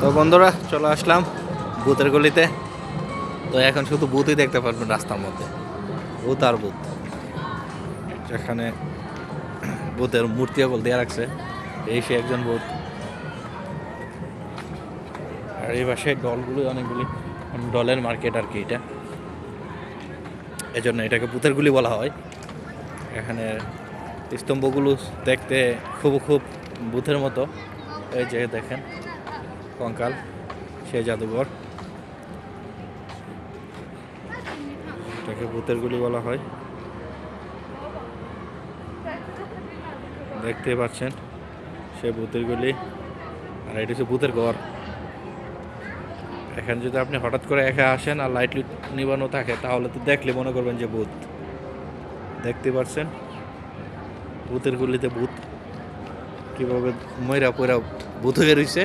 তো বন্ধুরা চলে আসলাম ভূতের গলিতে। তো এখন শুধু ভূতই দেখতে পারবেন রাস্তার মধ্যে, ভূত আর ভূত। যেখানে ভূতের মূর্তি বল দেওয়া রাখছে, এই সে একজন ভূত। আর এই পাশে ডলগুলো অনেকগুলি, ডলের মার্কেট আর কি এটা, এই জন্য এটাকে ভূতের গুলি বলা হয়। এখানে স্তম্ভগুলো দেখতে খুব ভূতের মতো। এই যে দেখেন কঙ্কাল, সেই জাদুঘর, এটাকে ভূতের গুলি বলা হয়। দেখতে পাচ্ছেন সে ভূতের গুলি, আর এটা হচ্ছে ভূতের ঘর। এখানে যদি আপনি হঠাৎ করে একা আসেন আর লাইট নিবানো থাকে, তাহলে তো দেখলে মনে করবেন যে ভূত। দেখতে পাচ্ছেন ভূতের গুলিতে ভূত কিভাবে ময়রা পয়রা ভূত হয়ে রয়েছে।